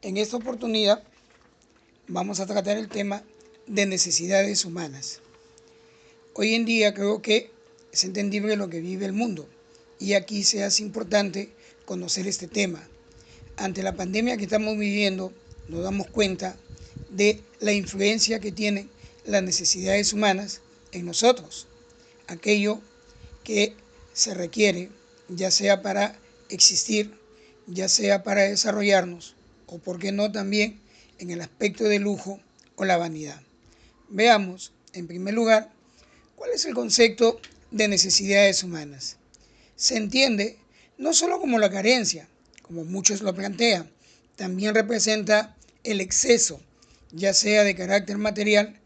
En esta oportunidad vamos a tratar el tema de necesidades humanas. Hoy en día creo que es entendible lo que vive el mundo y aquí se hace importante conocer este tema. Ante la pandemia que estamos viviendo, nos damos cuenta de la influencia que tienen las necesidades humanas en nosotros. Aquello que se requiere, ya sea para existir, ya sea para desarrollarnos, o por qué no también en el aspecto de lujo o la vanidad. Veamos, en primer lugar, cuál es el concepto de necesidades humanas. Se entiende no solo como la carencia, como muchos lo plantean, también representa el exceso, ya sea de carácter material,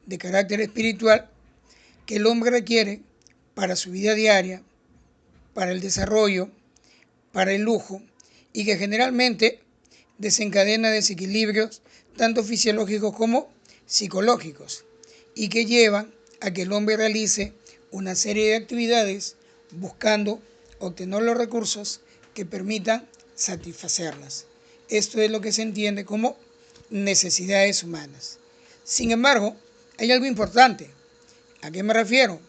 de carácter espiritual, que el hombre requiere para su vida diaria, para el desarrollo, para el lujo, y que generalmente desencadena desequilibrios tanto fisiológicos como psicológicos, y que llevan a que el hombre realice una serie de actividades buscando obtener los recursos que permitan satisfacerlas. Esto es lo que se entiende como necesidades humanas. Sin embargo, hay algo importante. ¿A qué me refiero?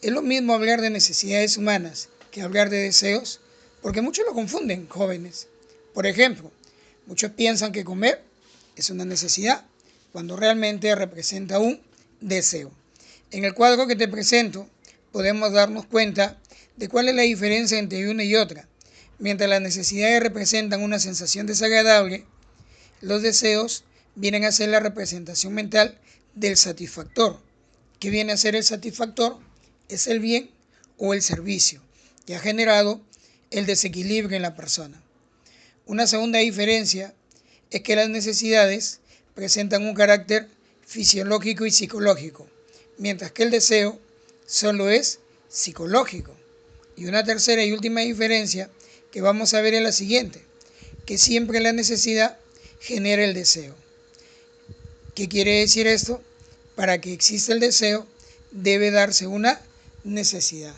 Es lo mismo hablar de necesidades humanas que hablar de deseos, porque muchos lo confunden, jóvenes. Por ejemplo, muchos piensan que comer es una necesidad, cuando realmente representa un deseo. En el cuadro que te presento, podemos darnos cuenta de cuál es la diferencia entre una y otra. Mientras las necesidades representan una sensación desagradable, los deseos vienen a ser la representación mental del satisfactor. ¿Qué viene a ser el satisfactor? Es el bien o el servicio que ha generado el desequilibrio en la persona. Una segunda diferencia es que las necesidades presentan un carácter fisiológico y psicológico, mientras que el deseo solo es psicológico. Y una tercera y última diferencia que vamos a ver es la siguiente, que siempre la necesidad genera el deseo. ¿Qué quiere decir esto? Para que exista el deseo debe darse una necesidad,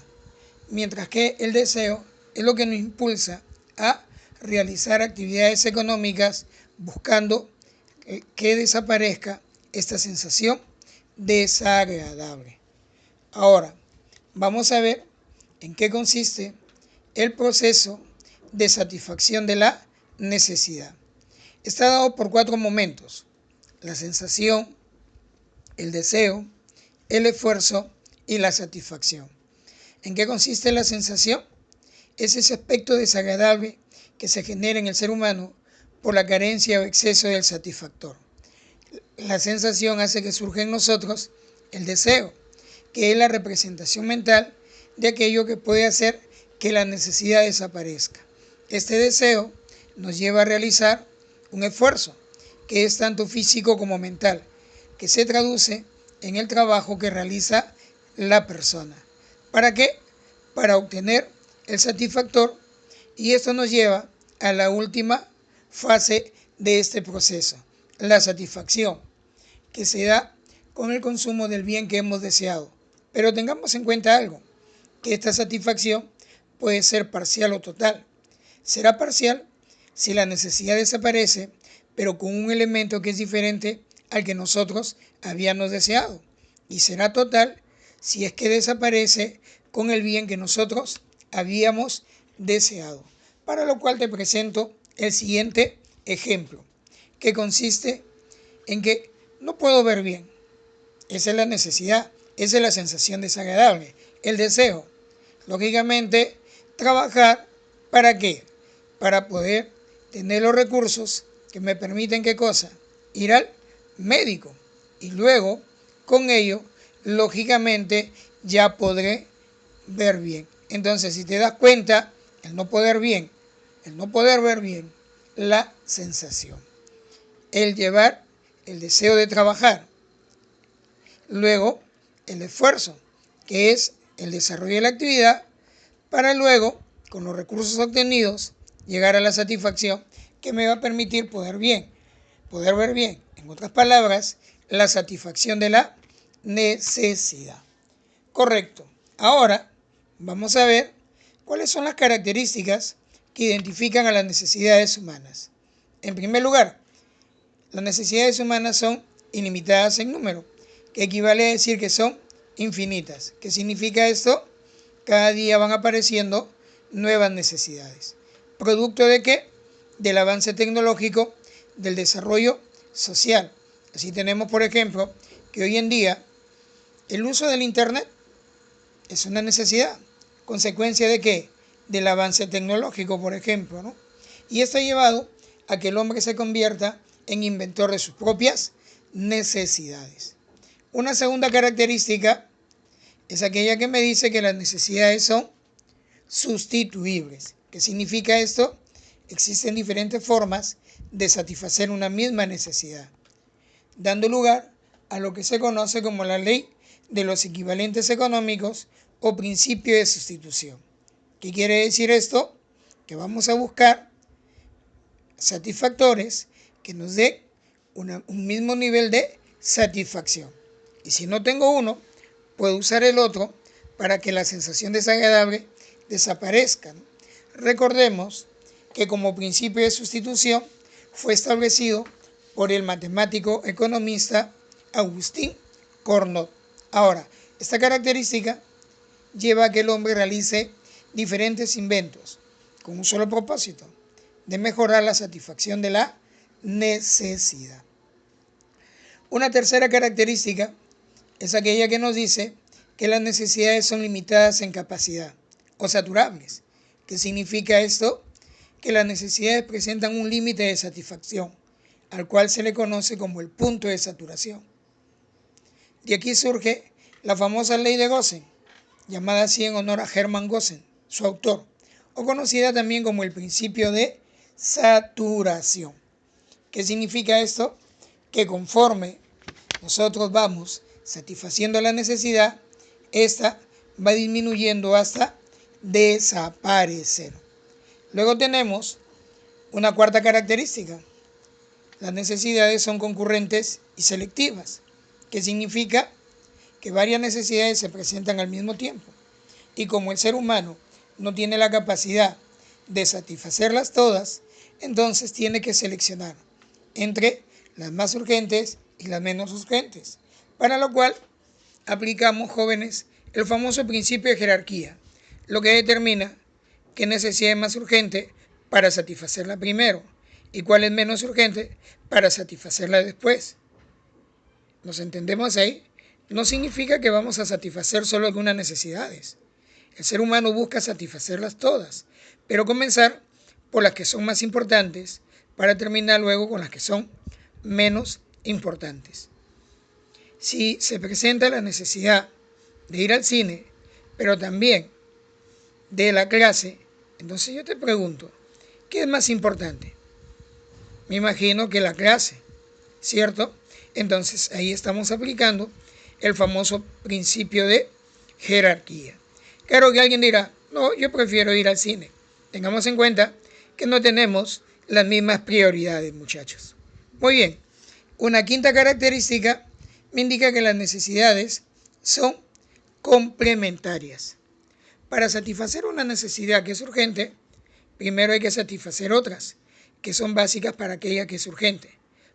mientras que el deseo es lo que nos impulsa a realizar actividades económicas buscando que desaparezca esta sensación desagradable. Ahora, vamos a ver en qué consiste el proceso de satisfacción de la necesidad. Está dado por 4 momentos: la sensación, el deseo, el esfuerzo y la satisfacción. ¿En qué consiste la sensación? Es ese aspecto desagradable que se genera en el ser humano por la carencia o exceso del satisfactor. La sensación hace que surja en nosotros el deseo, que es la representación mental de aquello que puede hacer que la necesidad desaparezca. Este deseo nos lleva a realizar un esfuerzo, que es tanto físico como mental, que se traduce en el trabajo que realiza la persona. ¿Para qué? Para obtener el satisfactor, y esto nos lleva a la última fase de este proceso, la satisfacción, que se da con el consumo del bien que hemos deseado. Pero tengamos en cuenta algo, que esta satisfacción puede ser parcial o total. Será parcial si la necesidad desaparece, pero con un elemento que es diferente al que nosotros habíamos deseado. Y será total si es que desaparece con el bien que nosotros habíamos deseado. Para lo cual te presento el siguiente ejemplo, que consiste en que no puedo ver bien. Esa es la necesidad, esa es la sensación desagradable, el deseo. Lógicamente, trabajar, ¿para qué? Para poder tener los recursos que me permiten, ¿qué cosa? Ir al médico. Y luego, con ello, lógicamente, ya podré ver bien. Entonces, si te das cuenta, el no poder ver bien, la sensación, el llevar el deseo de trabajar, luego el esfuerzo, que es el desarrollo de la actividad, para luego, con los recursos obtenidos, llegar a la satisfacción que me va a permitir poder ver bien. En otras palabras, la satisfacción de la necesidad. Correcto. Ahora vamos a ver cuáles son las características que identifican a las necesidades humanas. En primer lugar, las necesidades humanas son ilimitadas en número, que equivale a decir que son infinitas. ¿Qué significa esto? Cada día van apareciendo nuevas necesidades. ¿Producto de qué? Del avance tecnológico, del desarrollo social. Así tenemos, por ejemplo, que hoy en día el uso del Internet es una necesidad. ¿Consecuencia de qué? Del avance tecnológico, por ejemplo, ¿no? Y esto ha llevado a que el hombre se convierta en inventor de sus propias necesidades. Una segunda característica es aquella que me dice que las necesidades son sustituibles. ¿Qué significa esto? Existen diferentes formas de satisfacer una misma necesidad, dando lugar a lo que se conoce como la ley de los equivalentes económicos o principio de sustitución. ¿Qué quiere decir esto? Que vamos a buscar satisfactores que nos den un mismo nivel de satisfacción. Y si no tengo uno, puedo usar el otro para que la sensación desagradable desaparezca. Recordemos que como principio de sustitución fue establecido por el matemático economista Agustín Cornot. Ahora, esta característica lleva a que el hombre realice diferentes inventos con un solo propósito, de mejorar la satisfacción de la necesidad. Una tercera característica es aquella que nos dice que las necesidades son limitadas en capacidad o saturables. ¿Qué significa esto? Que las necesidades presentan un límite de satisfacción, al cual se le conoce como el punto de saturación. De aquí surge la famosa ley de Gosen, llamada así en honor a Hermann Gosen, su autor, o conocida también como el principio de saturación. ¿Qué significa esto? Que conforme nosotros vamos satisfaciendo la necesidad, esta va disminuyendo hasta desaparecer. Luego tenemos una cuarta característica. Las necesidades son concurrentes y selectivas. ¿Qué significa? Que varias necesidades se presentan al mismo tiempo. Y como el ser humano no tiene la capacidad de satisfacerlas todas, entonces tiene que seleccionar entre las más urgentes y las menos urgentes. Para lo cual aplicamos, jóvenes, el famoso principio de jerarquía, lo que determina qué necesidad es más urgente para satisfacerla primero y cuál es menos urgente para satisfacerla después. ¿Nos entendemos ahí? No significa que vamos a satisfacer solo algunas necesidades. El ser humano busca satisfacerlas todas, pero comenzar por las que son más importantes para terminar luego con las que son menos importantes. Si se presenta la necesidad de ir al cine, pero también de la clase, entonces yo te pregunto, ¿qué es más importante? Me imagino que la clase, ¿cierto? Entonces ahí estamos aplicando el famoso principio de jerarquía. Claro que alguien dirá, no, yo prefiero ir al cine. Tengamos en cuenta que no tenemos las mismas prioridades, muchachos. Muy bien, una quinta característica me indica que las necesidades son complementarias. Para satisfacer una necesidad que es urgente, primero hay que satisfacer otras, que son básicas para aquella que es urgente.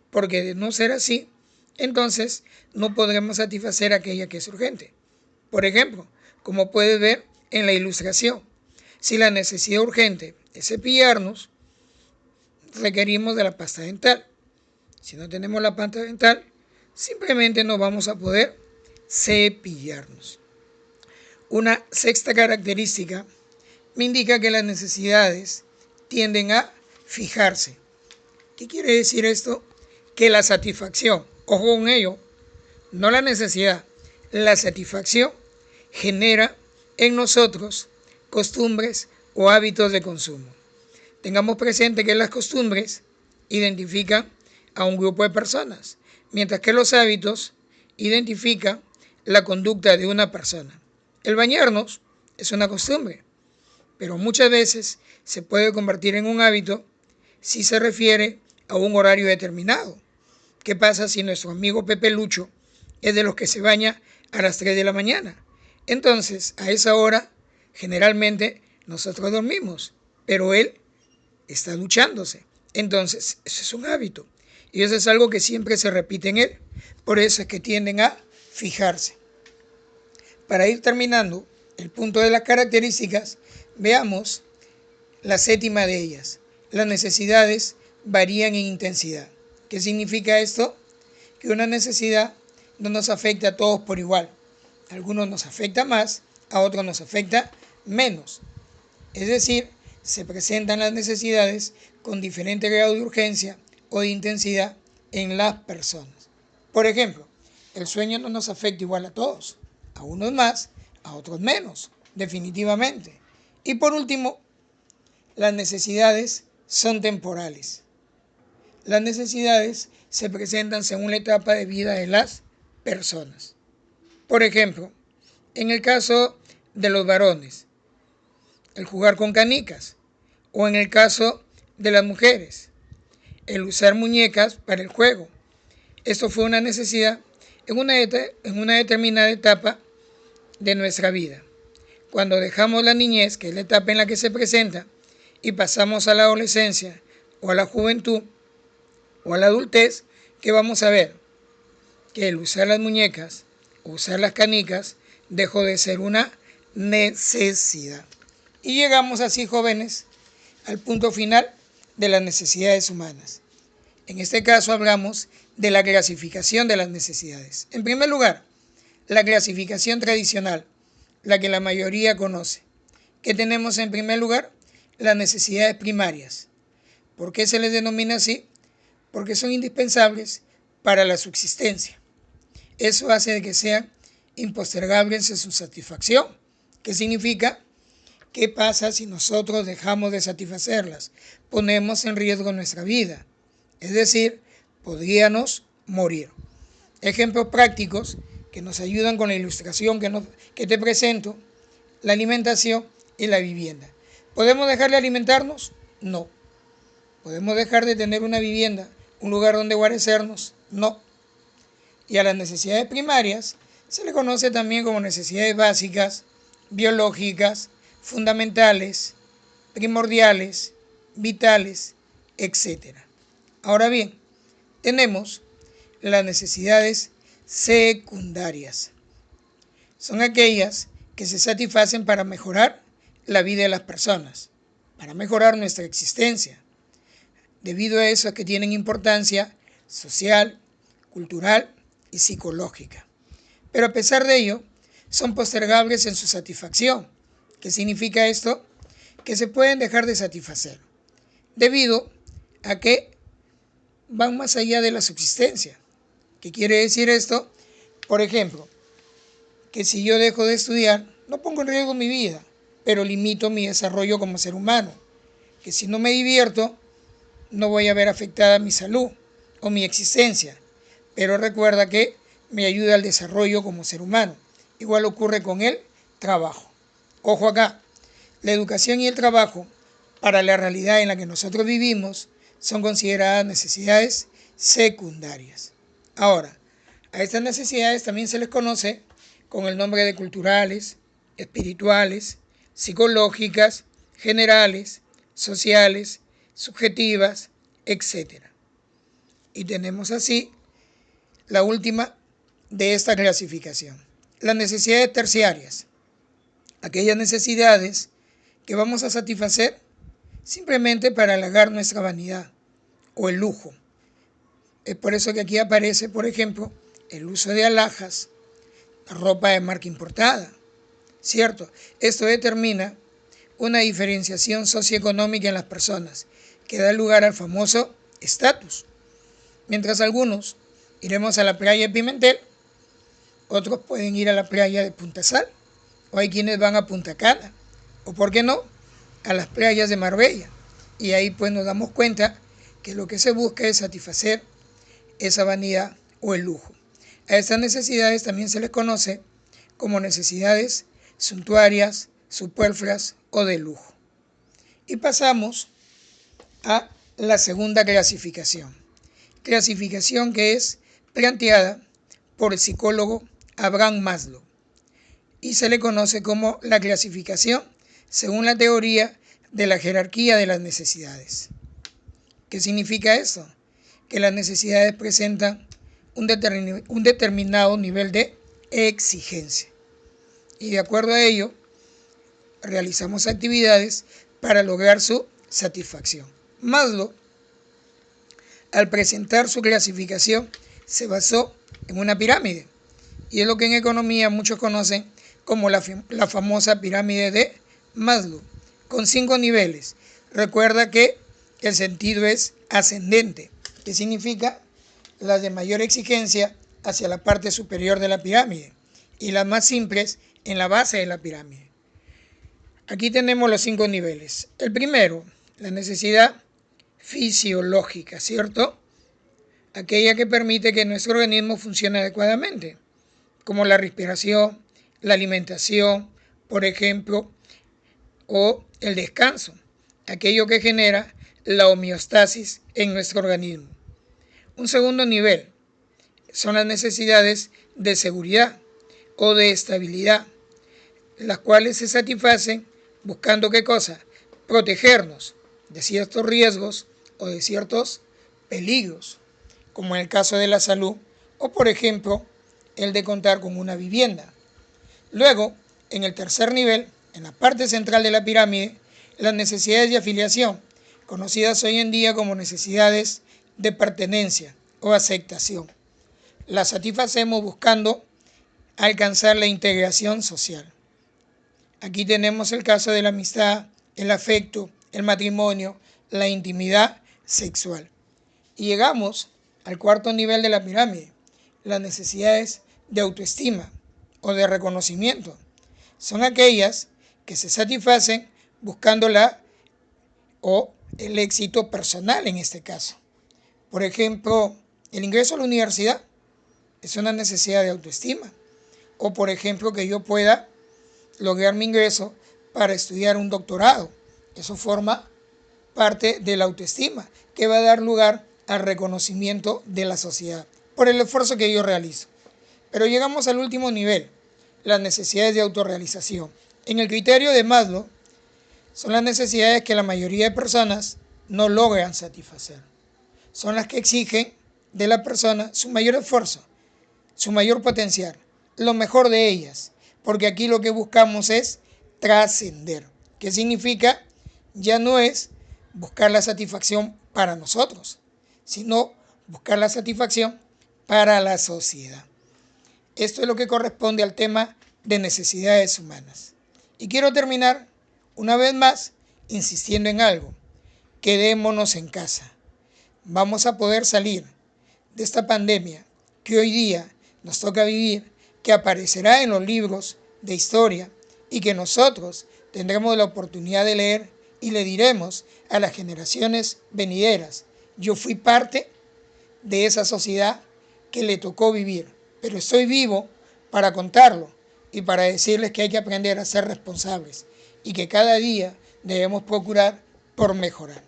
Porque de no ser así, entonces no podremos satisfacer aquella que es urgente. Por ejemplo, como puedes ver en la ilustración, si la necesidad urgente es cepillarnos, requerimos de la pasta dental. Si no tenemos la pasta dental, simplemente no vamos a poder cepillarnos. Una sexta característica me indica que las necesidades tienden a fijarse. ¿Qué quiere decir esto? Que la satisfacción, ojo con ello, no la necesidad, la satisfacción genera en nosotros costumbres o hábitos de consumo. Tengamos presente que las costumbres identifican a un grupo de personas, mientras que los hábitos identifican la conducta de una persona. El bañarnos es una costumbre, pero muchas veces se puede convertir en un hábito si se refiere a un horario determinado. ¿Qué pasa si nuestro amigo Pepe Lucho es de los que se baña a las 3 de la mañana? Entonces, a esa hora, generalmente nosotros dormimos, pero él está duchándose. Entonces, eso es un hábito. Y eso es algo que siempre se repite en él. Por eso es que tienden a fijarse. Para ir terminando el punto de las características, veamos la séptima de ellas. Las necesidades varían en intensidad. ¿Qué significa esto? Que una necesidad no nos afecta a todos por igual. A algunos nos afecta más, a otros nos afecta menos. Es decir, se presentan las necesidades con diferente grado de urgencia o de intensidad en las personas. Por ejemplo, el sueño no nos afecta igual a todos, a unos más, a otros menos, definitivamente. Y por último, las necesidades son temporales. Las necesidades se presentan según la etapa de vida de las personas. Por ejemplo, en el caso de los varones, el jugar con canicas, o en el caso de las mujeres, el usar muñecas para el juego. Esto fue una necesidad en una determinada etapa de nuestra vida. Cuando dejamos la niñez, que es la etapa en la que se presenta, y pasamos a la adolescencia o a la juventud o a la adultez, ¿qué vamos a ver? Que el usar las muñecas o usar las canicas dejó de ser una necesidad. Y llegamos así, jóvenes, al punto final de las necesidades humanas. En este caso hablamos de la clasificación de las necesidades. En primer lugar, la clasificación tradicional, la que la mayoría conoce. ¿Qué tenemos en primer lugar? Las necesidades primarias. ¿Por qué se les denomina así? Porque son indispensables para la subsistencia. Eso hace de que sean impostergables en su satisfacción. ¿Qué significa? ¿Qué pasa si nosotros dejamos de satisfacerlas? Ponemos en riesgo nuestra vida. Es decir, podríamos morir. Ejemplos prácticos que nos ayudan con la ilustración que te presento: la alimentación y la vivienda. ¿Podemos dejar de alimentarnos? No. ¿Podemos dejar de tener una vivienda, un lugar donde guarecernos? No. Y a las necesidades primarias se le conoce también como necesidades básicas, biológicas, fundamentales, primordiales, vitales, etc. Ahora bien, tenemos las necesidades secundarias. Son aquellas que se satisfacen para mejorar la vida de las personas, para mejorar nuestra existencia. Debido a eso es que tienen importancia social, cultural y psicológica. Pero a pesar de ello, son postergables en su satisfacción. ¿Qué significa esto? Que se pueden dejar de satisfacer, debido a que van más allá de la subsistencia. ¿Qué quiere decir esto? Por ejemplo, que si yo dejo de estudiar, no pongo en riesgo mi vida, pero limito mi desarrollo como ser humano. Que si no me divierto, no voy a ver afectada mi salud o mi existencia, pero recuerda que me ayuda al desarrollo como ser humano. Igual ocurre con el trabajo. Ojo acá, la educación y el trabajo, para la realidad en la que nosotros vivimos, son consideradas necesidades secundarias. Ahora, a estas necesidades también se les conoce con el nombre de culturales, espirituales, psicológicas, generales, sociales, subjetivas, etc. Y tenemos así la última de esta clasificación: las necesidades terciarias, aquellas necesidades que vamos a satisfacer simplemente para halagar nuestra vanidad o el lujo. Es por eso que aquí aparece, por ejemplo, el uso de alhajas, ropa de marca importada, ¿cierto? Esto determina una diferenciación socioeconómica en las personas que da lugar al famoso estatus. Mientras algunos iremos a la playa de Pimentel, otros pueden ir a la playa de Punta Sal, o hay quienes van a Punta Cana, o por qué no, a las playas de Marbella. Y ahí pues nos damos cuenta que lo que se busca es satisfacer esa vanidad o el lujo. A estas necesidades también se les conoce como necesidades suntuarias, superfluas o de lujo. Y pasamos a la segunda clasificación. Clasificación que es planteada por el psicólogo Abraham Maslow y se le conoce como la clasificación según la teoría de la jerarquía de las necesidades. ¿Qué significa eso? Que las necesidades presentan un determinado nivel de exigencia. Y de acuerdo a ello, realizamos actividades para lograr su satisfacción. Maslow, al presentar su clasificación, se basó en una pirámide. Y es lo que en economía muchos conocen como la famosa pirámide de Maslow, con 5 niveles. Recuerda que el sentido es ascendente, que significa las de mayor exigencia hacia la parte superior de la pirámide y las más simples en la base de la pirámide. Aquí tenemos los 5 niveles. El primero, la necesidad fisiológica, ¿cierto? Aquella que permite que nuestro organismo funcione adecuadamente, como la respiración, la alimentación, por ejemplo, o el descanso, aquello que genera la homeostasis en nuestro organismo. Un segundo nivel son las necesidades de seguridad o de estabilidad, las cuales se satisfacen buscando ¿qué cosa? Protegernos de ciertos riesgos o de ciertos peligros, como en el caso de la salud o, por ejemplo, el de contar con una vivienda. Luego, en el tercer nivel, en la parte central de la pirámide, las necesidades de afiliación, conocidas hoy en día como necesidades de pertenencia o aceptación. Las satisfacemos buscando alcanzar la integración social. Aquí tenemos el caso de la amistad, el afecto, el matrimonio, la intimidad sexual. Y llegamos al cuarto nivel de la pirámide, las necesidades de autoestima o de reconocimiento. Son aquellas que se satisfacen buscando el éxito personal en este caso. Por ejemplo, el ingreso a la universidad es una necesidad de autoestima. O por ejemplo, que yo pueda lograr mi ingreso para estudiar un doctorado. Eso forma parte de la autoestima, que va a dar lugar al reconocimiento de la sociedad por el esfuerzo que yo realizo. Pero llegamos al último nivel, las necesidades de autorrealización. En el criterio de Maslow, son las necesidades que la mayoría de personas no logran satisfacer. Son las que exigen de la persona su mayor esfuerzo, su mayor potencial, lo mejor de ellas, porque aquí lo que buscamos es trascender. ¿Qué significa? Ya no es buscar la satisfacción para nosotros, sino buscar la satisfacción para la sociedad. Esto es lo que corresponde al tema de necesidades humanas. Y quiero terminar una vez más insistiendo en algo. Quedémonos en casa. Vamos a poder salir de esta pandemia que hoy día nos toca vivir, que aparecerá en los libros de historia y que nosotros tendremos la oportunidad de leer y le diremos a las generaciones venideras: yo fui parte de esa sociedad que le tocó vivir, pero estoy vivo para contarlo y para decirles que hay que aprender a ser responsables y que cada día debemos procurar por mejorar.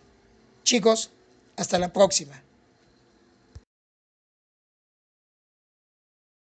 Chicos, hasta la próxima.